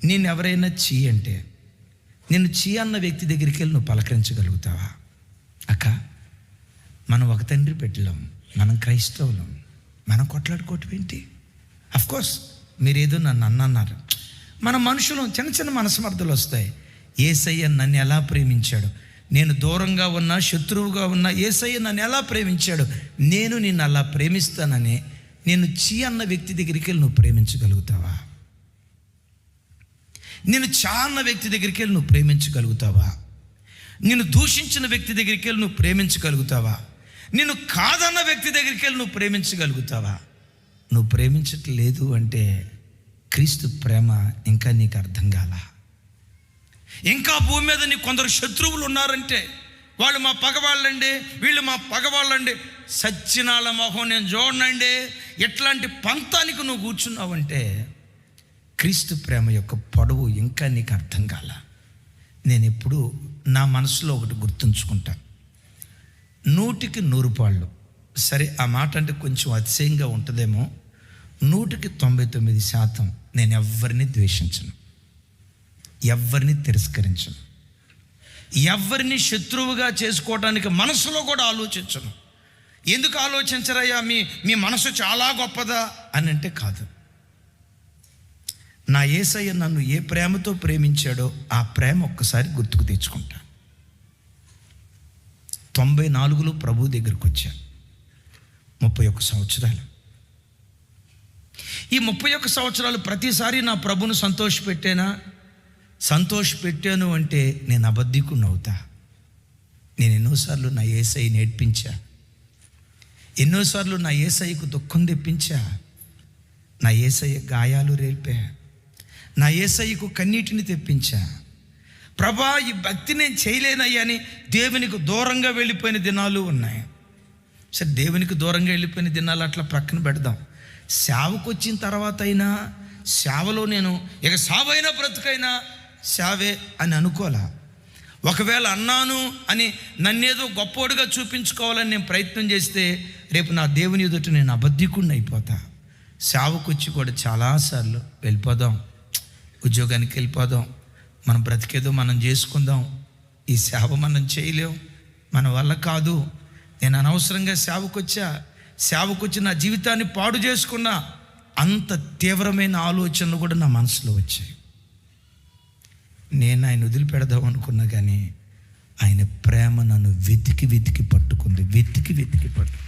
నేను ఎవరైనా చీ అంటే, నేను చీ అన్న వ్యక్తి దగ్గరికి వెళ్ళి నువ్వు పలకరించగలుగుతావా? అక్క, మనం ఒక తండ్రి పెట్టలేం, మనం క్రైస్తవులం, మనం కొట్లాడుకోవటం ఏంటి? అఫ్కోర్స్ మీరేదో నన్ను అన్నారు. మన మనుషులు చిన్న చిన్న మనస్మర్థలు వస్తాయి. యేసయ్య నన్ను ఎలా ప్రేమించాడు, నేను దూరంగా ఉన్నా శత్రువుగా ఉన్నా యేసయ్య నన్ను ఎలా ప్రేమించాడు, నేను నిన్ను అలా ప్రేమిస్తానని నేను చీ అన్న వ్యక్తి దగ్గరికి వెళ్ళి నువ్వు ప్రేమించగలుగుతావా? నేను చా అన్న వ్యక్తి దగ్గరికి వెళ్ళి నువ్వు ప్రేమించగలుగుతావా? నిన్ను దూషించిన వ్యక్తి దగ్గరికి వెళ్ళి నువ్వు ప్రేమించగలుగుతావా? నిన్ను కాదన్న వ్యక్తి దగ్గరికి వెళ్ళి నువ్వు ప్రేమించగలుగుతావా? నువ్వు ప్రేమించట్లేదు అంటే క్రీస్తు ప్రేమ ఇంకా నీకు అర్థం కాల. ఇంకా భూమి మీద నీకు కొందరు శత్రువులు ఉన్నారంటే, వాళ్ళు మా పగవాళ్ళండి, వీళ్ళు మా పగవాళ్ళండి, సచ్చినాల మొహం నేను చూడనండి, ఎట్లాంటి పంతానికి నువ్వు కూర్చున్నావంటే క్రీస్తు ప్రేమ యొక్క పొడవు ఇంకా నీకు అర్థం కాల. నేను ఎప్పుడు నా మనసులో ఒకటి గుర్తుంచుకుంటా, 100కి 100 పాళ్ళు. సరే, ఆ మాట అంటే కొంచెం అతిశయంగా ఉంటుందేమో. 100కి 99% నేను ఎవరిని ద్వేషించను, ఎవరిని తిరస్కరించను, ఎవరిని శత్రువుగా చేసుకోవడానికి మనసులో కూడా ఆలోచించను. ఎందుకు ఆలోచించరయ్యా, మీ మనసు చాలా గొప్పదా అని అంటే కాదు. నా యేసయ్య నన్ను ఏ ప్రేమతో ప్రేమించాడో ఆ ప్రేమ ఒక్కసారి గుర్తుకు తెచ్చుకుంటా. 94లో ప్రభు దగ్గరికి వచ్చా, 31 సంవత్సరాలు. ఈ 31 సంవత్సరాలు ప్రతిసారి నా ప్రభును సంతోషపెట్టాను అంటే నేను అబద్ధికుని అవుతా. నేను ఎన్నోసార్లు నా యేసయ్య నేర్పించా, ఎన్నోసార్లు నా యేసయ్యకు దుఃఖం తెప్పించా, నా యేసయ్య గాయాలు రేల్పా, నా యేసయ్యకు కన్నీటిని తెప్పించా. ప్రభా, ఈ భక్తి నేను చేయలేనయ్యా అని దేవునికి దూరంగా వెళ్ళిపోయిన దినాలు ఉన్నాయి. సరే, దేవునికి దూరంగా వెళ్ళిపోయిన దినాలు అట్లా ప్రక్కన పెడదాం. సేవకు వచ్చిన తర్వాత అయినా, సేవలో నేను ఇక సావైనా బ్రతుకైనా సేవే అని అనుకోలే. ఒకవేళ అన్నాను అని నన్నేదో గొప్పోడుగా చూపించుకోవాలని నేను ప్రయత్నం చేస్తే రేపు నా దేవుని ఎదుట నేను అబద్ధికుడిని అయిపోతా. సేవకు వచ్చి కూడా చాలాసార్లు వెళ్ళిపోదాం, ఉద్యోగానికి వెళ్ళిపోదాం, మనం బ్రతికేదో మనం చేసుకుందాం, ఈ సేవ మనం చేయలేం, మన వల్ల కాదు, నేను అనవసరంగా సేవకొచ్చి నా జీవితాన్ని పాడు చేసుకున్నా, అంత తీవ్రమైన ఆలోచనలు కూడా నా మనసులో వచ్చాయి. నేను ఆయన వదిలిపెడదాం అనుకున్నా, కానీ ఆయన ప్రేమ నన్ను వెతికి పట్టుకుంది, వెతికి పట్టుకుంది.